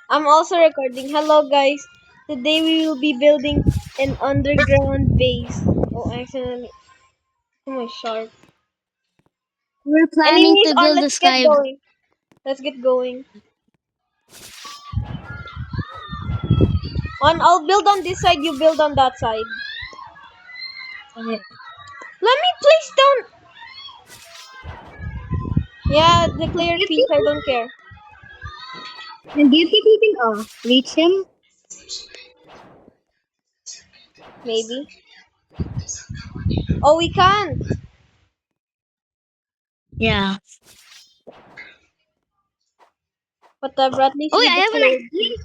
I'm also recording. Hello, guys. Today we will be building an underground base. Oh, accidentally. Oh my sharp. We're planning Enemies to on. build a Let's get sky. going. Let's get going. I'll build on this side. You build on that side. Okay. Let me place down. Yeah, declare You peace. think I don't care. and do you think we can reach him? Maybe. Oh, we can't. Yeah. Whatever. At least Oh we yeah, I have an declared idea. peace.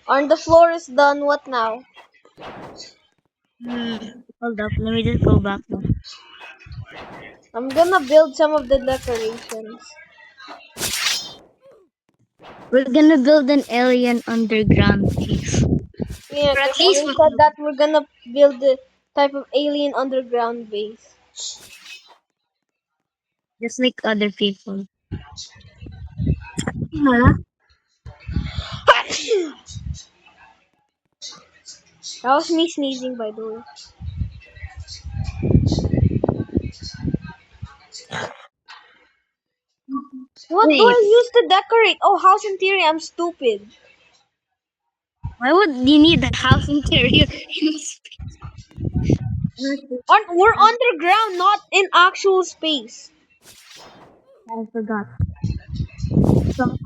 On the floor is done. What now? Hold up, let me just go back now. I'm gonna build some of the decorations. We're gonna build an alien underground base. Yeah, Or at because least Owen what said that we're gonna build the type of alien underground base. just like other people. Yeah. That was me sneezing, by the way. What do Wait, I use to decorate? Oh, house interior. I'm stupid. why would you need the house interior in space? We're underground, not in actual space. I forgot. So,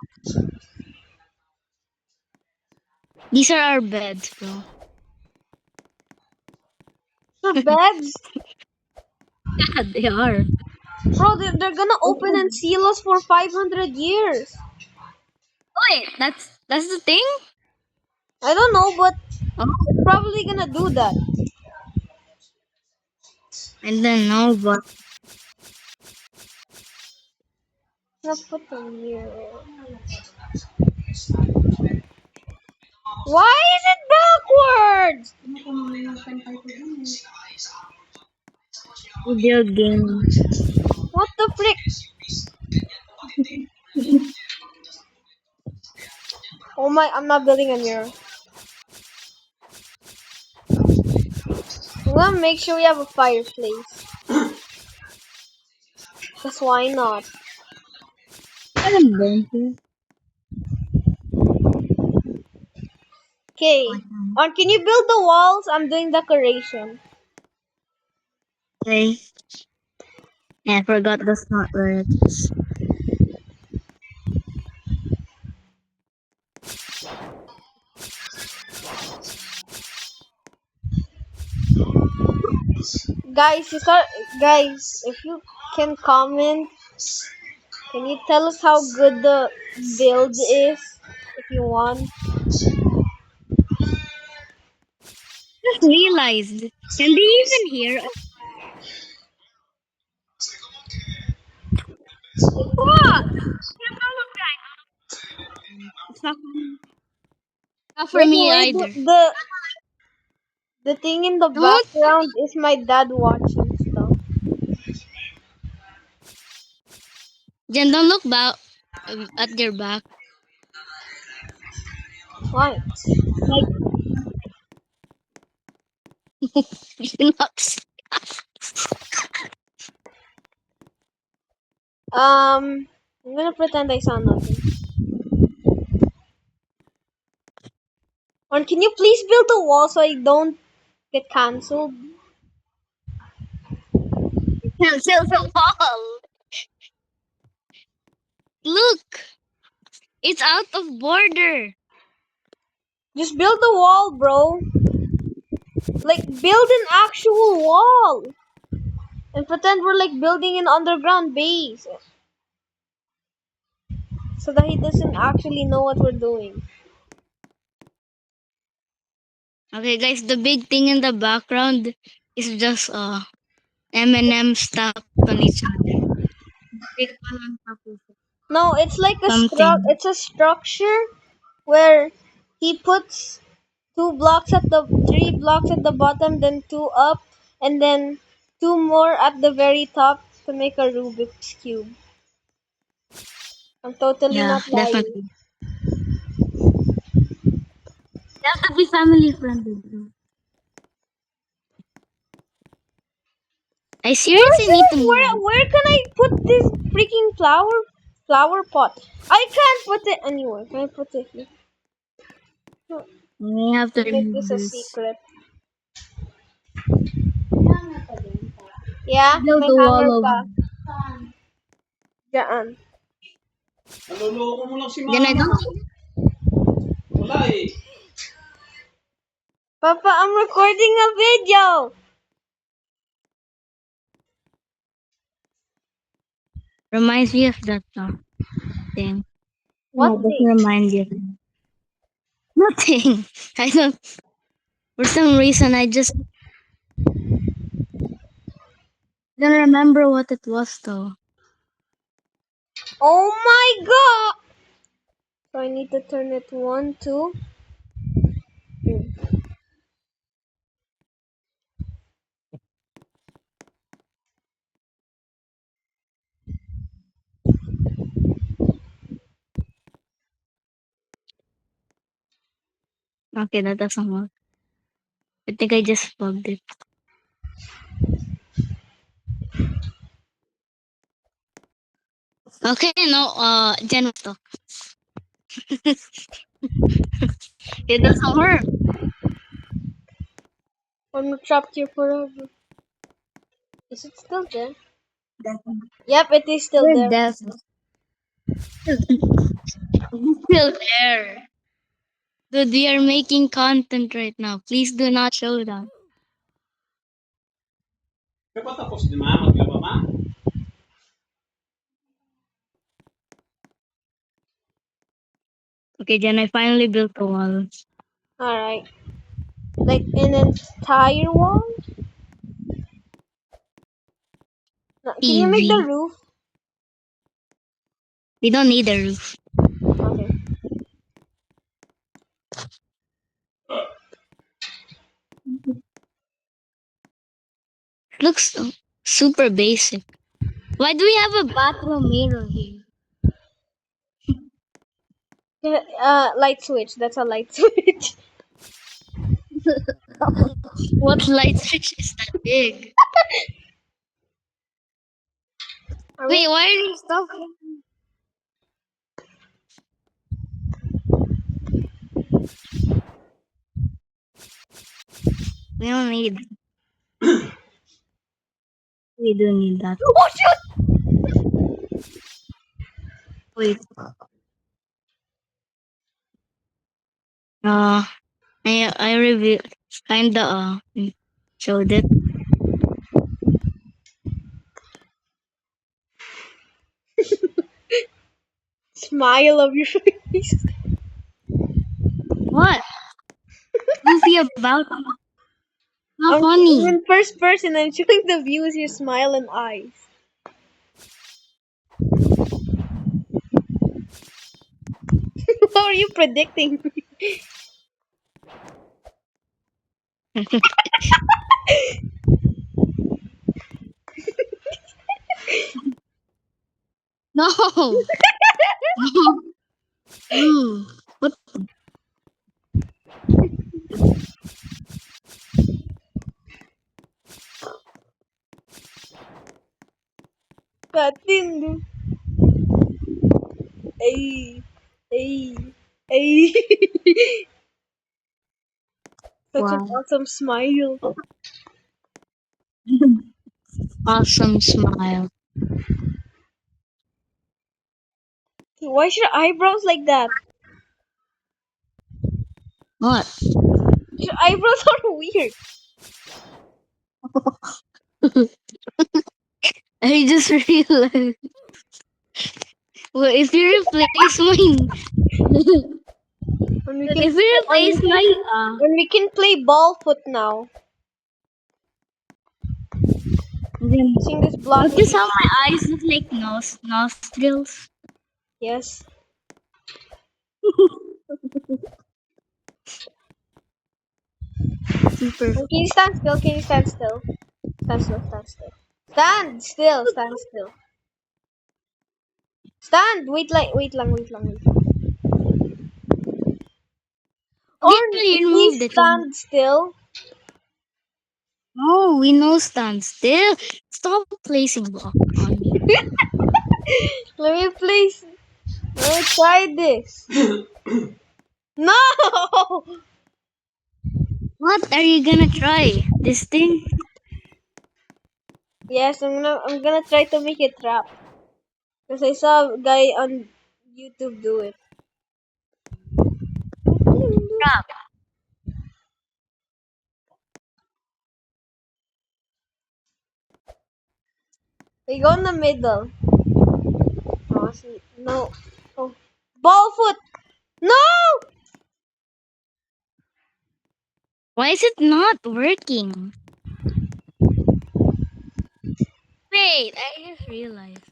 these are our beds, bro. The beds, Yeah, they are. bro, they're gonna open and seal us for 500 years. Wait, that's the thing? I don't know, but Oh, they're probably gonna do that. I don't know, but Let's put them here. Why is it backwards? video game. What the frick? Oh my, I'm not building a mirror. I'm gonna make sure we have a fireplace. Because why not? I'm going to. Okay. Can you build the walls? I'm doing decoration. Okay. I forgot that's not where it is. Guys, guys, if you can comment, can you tell us how good the build is? If you want. Just realized. Can they even hear us? What? It's not By for the me way, either. the thing in the Don't. background is my dad watching stuff. Jen, don't look back at your back. Why? Like, you're not. I'm gonna pretend I saw nothing. And can you please build a wall so I don't get cancelled? Cancel the wall. Look, it's out of border. Just build a wall, bro. Like, build an actual wall. And pretend we're like building an underground base. So that he doesn't actually know what we're doing. Okay, guys, the big thing in the background is just M&M stuck on each other. Big one on top of No, it's like something. it's a structure where he puts three blocks at the bottom, then two up, and then 2 more at the very top to make a Rubik's Cube. I'm totally Yeah, not lying. definitely. They have to be family friendly too. I Where seriously should need to I, move. where can I put this freaking flower pot? I can't put it anywhere. Can I put it here? No, We have to make remove this a this. secret. Yeah, Build may the hanger wall over. pa. Diyan. Naloloko mo lang si Then I mama. don't. Wala eh. Papa, I'm recording a video. Reminds me of that thing. What No, it doesn't thing? remind you. Nothing. I don't. For some reason, I just don't remember what it was though. Oh my god! So I need to turn it 1, 2. Okay, that doesn't work. I think I just plugged it. Okay, no, Jen talk. It doesn't work. I'm trapped here forever. Is it still there? Yep, it is still We're there. deaf. Still there. Dude, we are making content right now. Please do not show that. Kaya pa tapos di ma? Maglaba ma? Okay, Jen, I finally built a wall. Alright. Like an entire wall? No, can you make the Easy. roof? We don't need a roof. Okay. Looks super basic. Why do we have a bathroom mirror here? Light switch. That's a light switch. What light switch is that big? Are we? Wait, why are you talking? We don't need. We do need that. Oh shoot! Wait. Uh, I revealed kinda showed it. Smile of your face. What? Goofy about? Not I'm funny. in first person. I'm showing the viewers your smile and eyes. How are you predicting? No. No. No. What? Katin. Ay. Ay. Ay. Such an Wow. awesome smile. Awesome smile. Why is your eyebrows like that? What? Your eyebrows are weird. I just realized. Well, if you replace mine, And we Dude, can if you replace my and we can play ball foot now. then Using this block. notice how my eyes look like nostrils. Yes. Super. And can you stand still? Can you stand still? Stand still, stand still. Stand still, stand still. Stand! Wait lang. We Or already removed please it. stand still. No, we know stand still. Stop placing block on me. Let me please. Let me try this. No! What are you gonna try? This thing? Yes, I'm gonna try to make it trap. Because I saw a guy on YouTube do it. Crap. We go in the middle. Oh, see. No. Oh. Ball foot! No! Why is it not working? Wait, I just realized.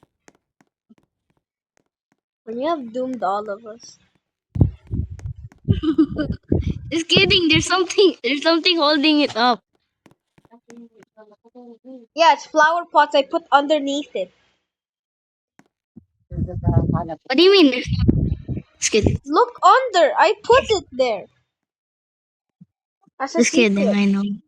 When you have doomed all of us. Just kidding. There's something holding it up. Yeah, it's flower pots I put underneath it. What do you mean? Just kidding. Look under! I put it there. As a Just kidding. secret.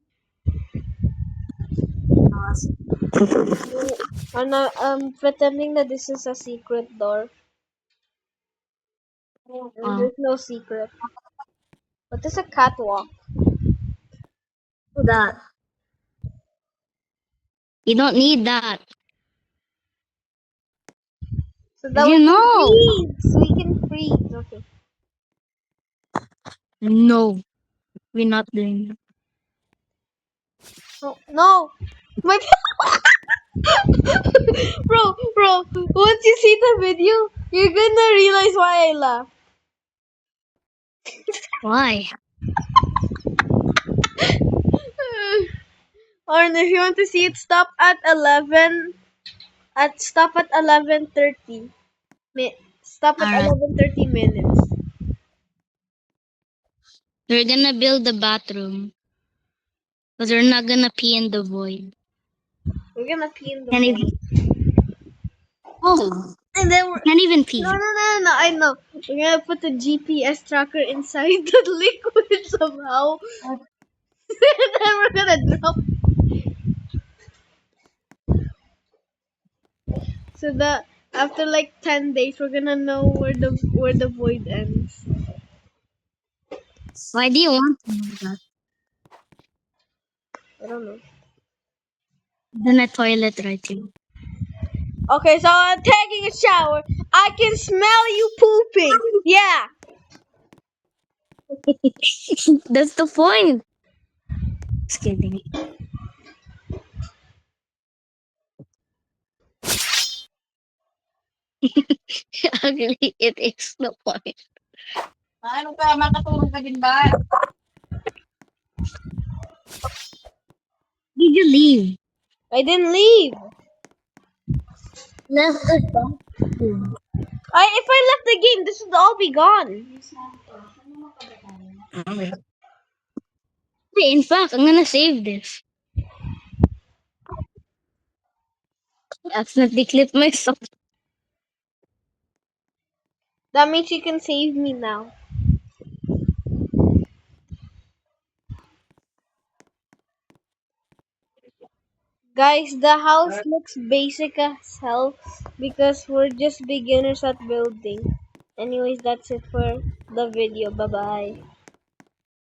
I know. I'm pretending that this is a secret door. And Oh, there's no secret. But there's a catwalk. that. You don't need that. So that You we can know. freeze. We can freeze. Okay. No, we're not doing that. Oh, no! My bro, once you see the video, you're gonna realize why I laugh. Why? Or if you want to see it, stop at 11:30. Stop at Alright. 11:30 minutes. We're gonna build the bathroom. Because we're not gonna pee in the void. We're gonna pee in the Can't void. even. Oh, And then we're can't even no, pee. no, no, no, I know. We're gonna put the GPS tracker inside the liquid somehow. And then we're gonna drop. So that after like 10 days, we're gonna know where the void ends. Why do you want to know that? I don't know. Then a toilet right here. Okay, so I'm taking a shower. I can smell you pooping. Yeah. That's the point. Just kidding. Actually, it is the point. Ano ka? Makatulog ka din ba? Did you leave? I didn't leave. Left the bathroom. If I left the game, this would all be gone. Hey, in fact, I'm gonna save this. I accidentally clipped myself. That means you can save me now. Guys, the house looks basic as hell because we're just beginners at building. Anyways, that's it for the video. Bye bye.